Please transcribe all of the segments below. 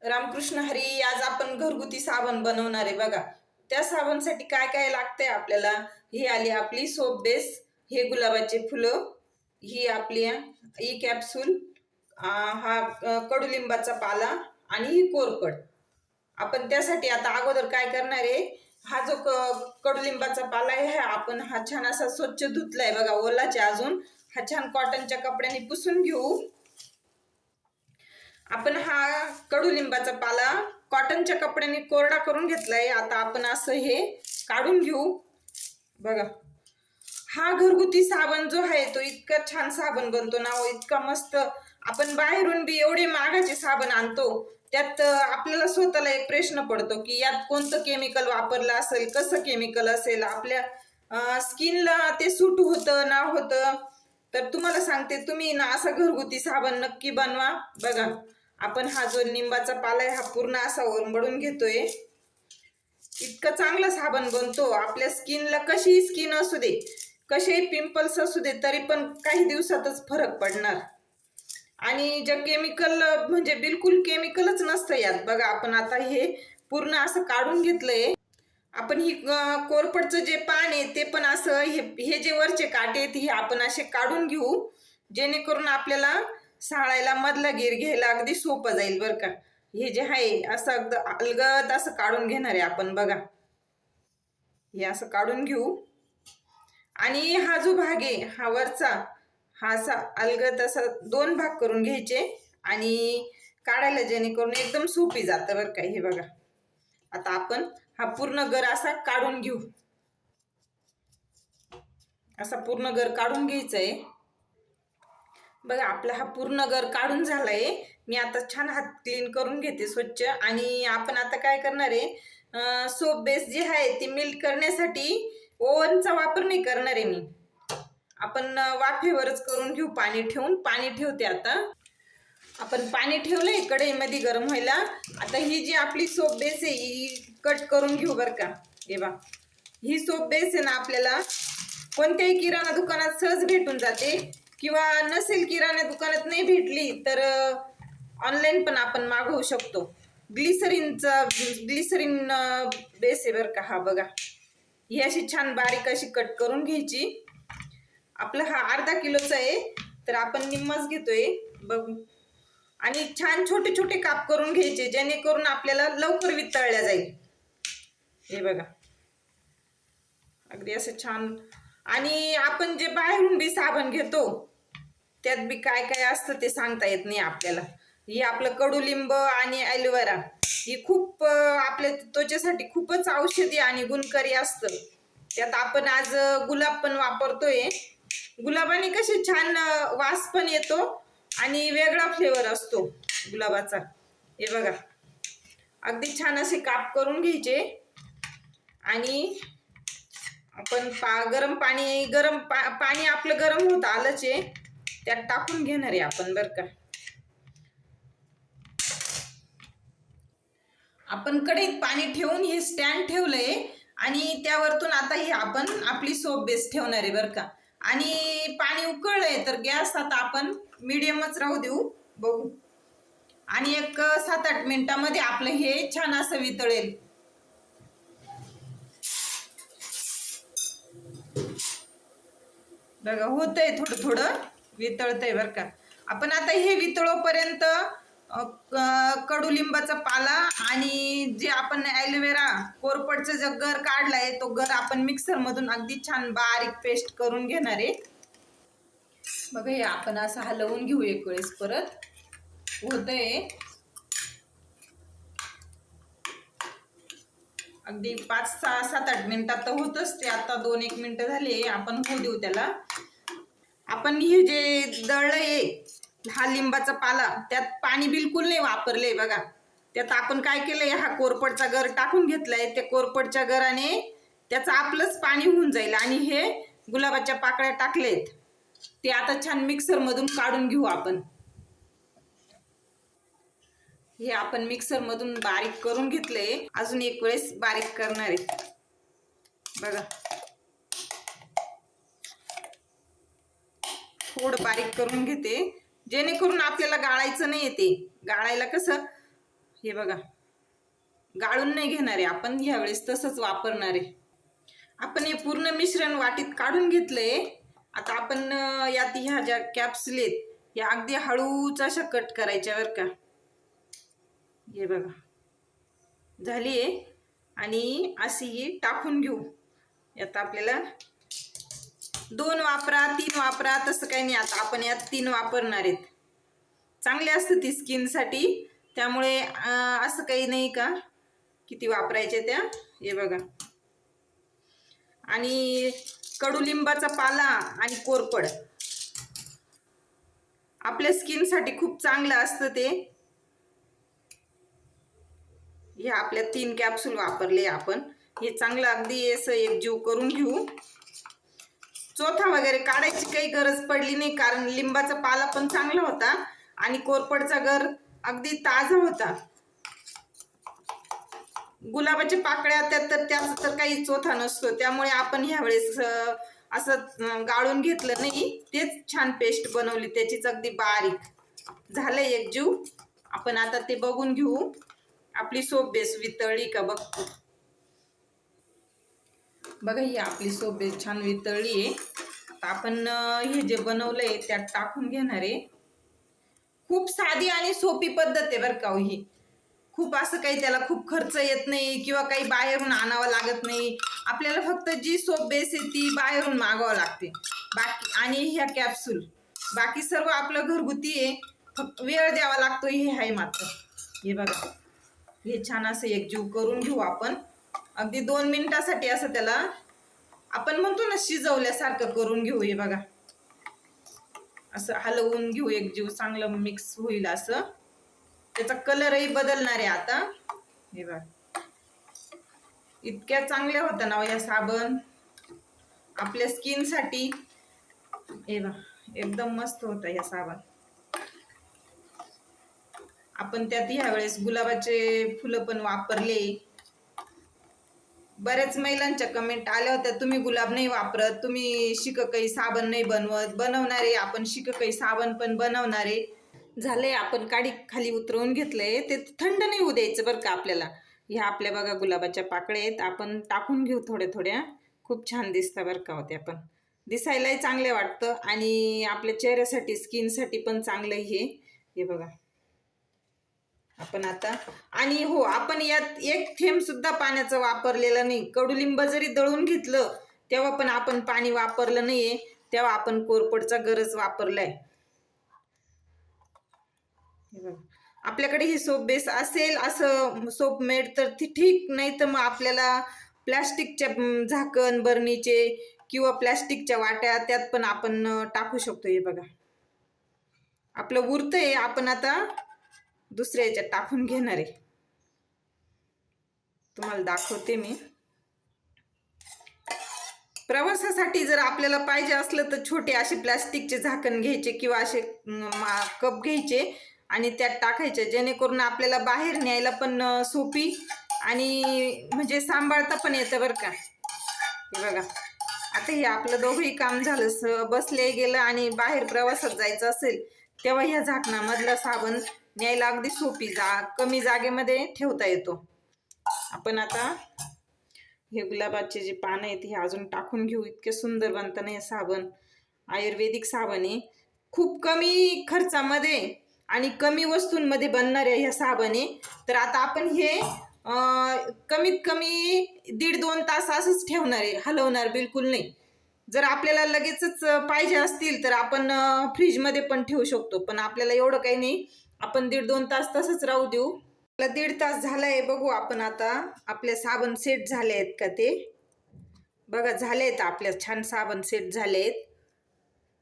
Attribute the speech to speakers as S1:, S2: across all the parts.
S1: रामकृष्ण हरी. आज आपण घरगुती साबण बनवणार आहे बघा. त्या साबणसाठी काय काय लागतंय आपल्याला. ही आली आपली सोप बेस, हे गुलाबाचे फुलं, ही आपली ई कॅप्सूल, हा कडुलिंबाचा पाला आणि ही कोरफड. आपण त्यासाठी आता अगोदर काय करणार आहे, हा जो कडुलिंबाचा पाला आहे आपण हा छान असा स्वच्छ धुतलाय बघा, ओलाचे अजून. हा छान कॉटनच्या कपड्याने पुसून घेऊ. आपण हा कडुलिंबाचा पाला कॉटनच्या कपड्याने कोरडा करून घेतलाय. आता आपण असं हे काढून घेऊ बघा. हा घरगुती साबण जो आहे तो इतका छान साबण बनतो ना, इतका मस्त. आपण बाहेरून बी एवढे महागाचे साबण आणतो, त्यात आपल्याला स्वतःला एक प्रश्न पडतो की यात कोणतं केमिकल वापरलं असेल, कसं केमिकल असेल, आपल्या स्किनला ते सूट होतं ना होतं. तर तुम्हाला सांगते, तुम्ही ना असा घरगुती साबण नक्की बनवा बघा. आपण हा जो लिंबाचा पाला आहे हा पूर्ण असा ओरंबडून घेतोय. इतकं चांगलं साबण बनतो. आपल्या स्किनला कशी स्किन असू दे, कसे पिंपल्स असू दे, तरी पण काही दिवसातच फरक पडणार. आणि जे केमिकल म्हणजे बिलकुल केमिकलच नसतं यात बघा. आपण आता हे पूर्ण असं काढून घेतलंय. आपण ही कोरफडचं जे पान आहे ते पण असं हे जे वरचे काटे आहेत हे आपण असे काढून घेऊ, जेणेकरून आपल्याला साळायला मधला गिर घ्यायला अगदी सोपं जाईल बरं का. हे जे आहे असं अगदी अलगद असं काढून घेणार आहे आपण बघा. हे असं काढून घेऊ आणि हा जो भाग आहे हा वरचा, हा असा अलगद असा दोन भाग करून घ्यायचे आणि काढायला, जेणेकरून एकदम सोपी जातं बरं का. हे बघा, आता आपण हा पूर्ण गर असा काढून घेऊ. असा पूर्ण गर काढून घ्यायचा आहे बघा. आपला हा पूर्ण गर काढून झालाय. मी आता छान हात क्लीन करून घेते स्वच्छ. आणि आपण आता काय करणार आहे, सोप बेस जे आहे ती मेल्ट करण्यासाठी ओव्हनचा वापर नाही करणार आहे मी. आपण वाफेवरच करून घेऊ, पाणी ठेवून. पाणी ठेवते आता. आपण पाणी ठेवलंय कढईमध्ये गरम व्हायला. आता ही जी आपली सोप बेस आहे ही कट करून घेऊ बरं का. हे बघा, ही सोप बेस आहे ना आपल्याला कोणत्याही किराणा दुकानात सहज भेटून जाते, किंवा नसेल किराणा दुकानात नाही भेटली तर ऑनलाईन पण आपण मागवू शकतो. ग्लिसरीन बेस आहे बरं का हा बघा. ही अशी छान बारीक अशी कट करून घ्यायची. आपला हा अर्धा किलोचा आहे तर आपण निम्मच घेतोय बघू. आणि छान छोटे छोटे काप करून घ्यायचे, जेणेकरून आपल्याला लवकर वितळल्या जाईल. हे बघा, अगदी असं छान. आणि आपण जे बाहेरून बी साबण घेतो त्यात बी काय काय असतं ते सांगता येत नाही आपल्याला. ही आपलं कडुलिंब आणि ॲलोवेरा ही खूप आपल्या त्वचेसाठी खूपच औषधी आणि गुणकारी असतं. त्यात आपण आज गुलाब पण वापरतोय. गुलाबाने कसे छान वास पण येतो आणि वेगळा फ्लेवर असतो गुलाबाचा. हे बघा, अगदी छान असे काप करून घ्यायचे. आणि आपण गरम पाणी आपलं गरम होत आलंच आहे, त्यात टाकून घेणार आहे आपण बरं का. आपण कढईत पाणी ठेवून हे स्टँड ठेवलंय आणि त्यावरतून आता हे आपण आपली सोप बेस ठेवणार आहे बरं का. आणि पाणी उकळलंय तर गॅस आता आपण मीडियमच राहू देऊ बघू. आणि एक 7-8 मिनिटामध्ये आपलं हे छान असं वितळेल बघा. होतंय थोडं थोडं वितळतंय बरं का. आपण आता हे वितळोपर्यंत कडुलिंबाचा पाला आणि जे आपण ॲलोवेरा कोरफडचं जे गर काढलाय तो गर आपण मिक्सर मधून अगदी छान बारीक पेस्ट करून घेणार आहे बघा. हे आपण असं हलवून घेऊ एक वेळेस परत. होतंय अगदी 5-6-7-8 मिनिटात तर होतच ते. आता 2-1 मिनिटं झाली, आपण होऊ देऊ त्याला. आपण हे जे दळलंय हा लिंबाचा पाला, त्यात पाणी बिलकुल नाही वापरले बघा. त्यात आपण काय केलंय, हा कोरफडचा गर टाकून घेतलाय. त्या कोरफडच्या गराने त्याचं आपलंच पाणी होऊन जाईल. आणि हे गुलाबाच्या पाकळ्या टाकलेत ते आता छान मिक्सर मधून काढून घेऊ आपण. हे आपण मिक्सर मधून बारीक करून घेतलंय. अजून एक वेळेस बारीक करणार आहे बघा. थोडं बारीक करून घेते, जेणेकरून आपल्याला गाळायचं नाही येते. गाळायला कसं हे बघा, गाळून नाही घेणार आहे आपण, ह्यावेळेस तसंच वापरणार आहे. आपण हे पूर्ण मिश्रण वाटीत काढून घेतलंय. आता आपण यात ह्या ज्या कॅप्सूल आहेत या अगदी हळूच अशा कट करायच्या बरं का. हे बघा झाली आहे. आणि अशी ही टाकून घेऊ. यात आपल्याला 2 वापरा 3 वापरा तसं काही नाही. आता आपण यात 3 वापरणार आहेत. चांगली असते ती स्किनसाठी, त्यामुळे असं काही नाही का किती वापरायचे त्या. हे बघा, आणि कडुलिंबाचा पाला आणि कोरफड आपल्या स्किनसाठी खूप चांगलं असतं ते. हे आपल्या 3 कॅप्सूल वापरले आपण. हे चांगलं अगदी असं एकजीव करून घेऊ. चोथा वगैरे काढायची काही गरज पडली नाही, कारण लिंबाचा पाला पण चांगला होता आणि कोरफडचा गर अगदी ताजा होता. गुलाबाच्या पाकळ्या त्याचा तर काही चोथा नसतो, त्यामुळे आपण ह्यावेळेस असं गाळून घेतलं नाही. तेच छान पेस्ट बनवली त्याचीच अगदी बारीक. झालंय एकजीव. आपण आता ते बघून घेऊ आपली सोप बेस वितळली का बघतो. बघा ही आपली सोप बेस छान वितळली आहे. आता आपण हे जे बनवलंय त्यात टाकून घेणार आहे. खूप साधी आणि सोपी पद्धत आहे बरं का ही. खूप असं काही त्याला खूप खर्च येत नाही किंवा काही बाहेरून आणावं लागत नाही. आपल्याला फक्त जी सोप बेस आहे ती बाहेरून मागवावं लागते. बाकी आणि ह्या कॅप्सूल बाकी सर्व आपलं घरगुती आहे. फक्त वेळ द्यावा लागतो हे आहे मात्र. हे बघा, हे छान असं एकजीव करून घेऊ आपण. अगदी 2 मिनिटासाठी असं त्याला आपण म्हणतो ना शिजवल्यासारखं करून घेऊ. हे बघा, असं हलवून घेऊ एकजीव, चांगलं मिक्स होईल असं. त्याचा कलरही बदलणार आहे आता. हे बघा, इतक्या चांगल्या होत्या ना या साबण आपल्या स्किनसाठी. हे बघा, एकदम मस्त होता या साबण. आपण त्यात ह्या वेळेस गुलाबाचे फुलं पण वापरले. बऱ्याच महिलांच्या कमेंट आल्या होत्या, तुम्ही गुलाब नाही वापरत, तुम्ही शिककाई साबण नाही बनवत. बनवणारे आपण शिककाई साबण पण बनवणारे. झालंय, आपण काडी खाली उतरवून घेतलंय. ते थंड नाही होऊ द्यायचं बरं का आपल्याला. ह्या आपल्या बघा गुलाबाच्या पाकळ्या आहेत, आपण टाकून घेऊ थोड्या थोड्या. खूप छान दिसतं बरं का होते. आपण दिसायलाही चांगले वाटतं आणि आपल्या चेहऱ्यासाठी स्किनसाठी पण चांगलं हे बघा. आपण आता आणि हो, आपण यात 1 थेंब सुद्धा पाण्याचं वापरलेलं नाही. कडुलिंब जरी दळून घेतलं तेव्हा पण आपण पाणी वापरलं नाहीये. तेव्हा आपण कोरफडचा गरज वापरलाय. आपल्याकडे ही सोप बेस असेल असं सोप मेड तर ती ठीक, नाही तर मग आपल्याला प्लॅस्टिकच्या झाकण बरणीचे किंवा प्लॅस्टिकच्या वाट्या त्यात पण आपण टाकू शकतो. हे बघा, आपलं उरतंय. आपण आता दुसऱ्या याच्यात टाकून घेणार आहे. तुम्हाला दाखवते मी. प्रवासासाठी जर आपल्याला पाहिजे असलं तर छोटे असे प्लॅस्टिकचे झाकण घ्यायचे किंवा असे कप घ्यायचे आणि त्यात टाकायचे, जेणेकरून आपल्याला बाहेर न्यायला पण सोपी आणि म्हणजे सांभाळता पण येतं बरं का. हे बघा, आता हे आपलं दोघंही काम झालं. बसले गेलं आणि बाहेर प्रवासात जायचं असेल तेव्हा ह्या झाकणामधलं साबण न्यायला अगदी सोपी, कमी जागेमध्ये ठेवता येतो. आपण आता हे गुलाबाचे जे पानं आहेत हे अजून टाकून घेऊ. इतके सुंदर बनतं हे साबण. आयुर्वेदिक साबण आहे. खूप कमी खर्चामध्ये आणि कमी वस्तूंमध्ये बनणाऱ्या ह्या साबण आहे. तर आता आपण हे कमीत कमी 1.5-2 तास असंच ठेवणार आहे, हलवणार बिलकुल नाही. जर आपल्याला लगेचच पाहिजे असतील तर आपण फ्रीजमध्ये पण ठेवू शकतो, पण आपल्याला एवढं काही नाही. आपण 1.5-2 तास तसंच राहू देऊ. 1.5 तास झालाय. बघू आपण आता आपले साबण सेट झाले आहेत का ते. बघा, झालेत आपल्या छान साबण सेट झालेत.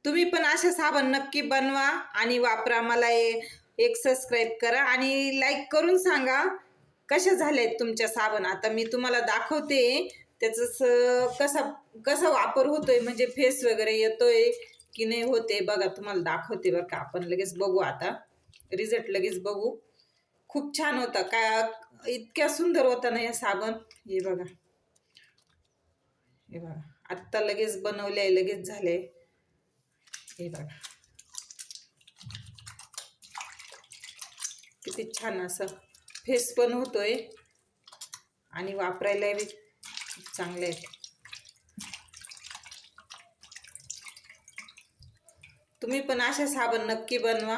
S1: तुम्ही पण असे साबण नक्की बनवा आणि वापरा. मला एक सबस्क्राईब करा आणि लाईक करून सांगा कशा झालेत तुमच्या साबण. आता मी तुम्हाला दाखवते त्याचं कसा वापर होतोय, म्हणजे फेस वगैरे येतोय की नाही होते. बघा, तुम्हाला दाखवते बरं का. आपण लगेच बघू आता रिझल्ट, लगेच बघू. खूप छान होता, काय इतक्या सुंदर होता ना हे साबण. हे बघा, हे बघा, आत्ता लगेच बनवले, लगेच झाले. हे बघा, किती छान असं फेस पण होतोय आणि वापरायला बी चांगले आहेत. तुम्ही पण अशा साबण नक्की बनवा.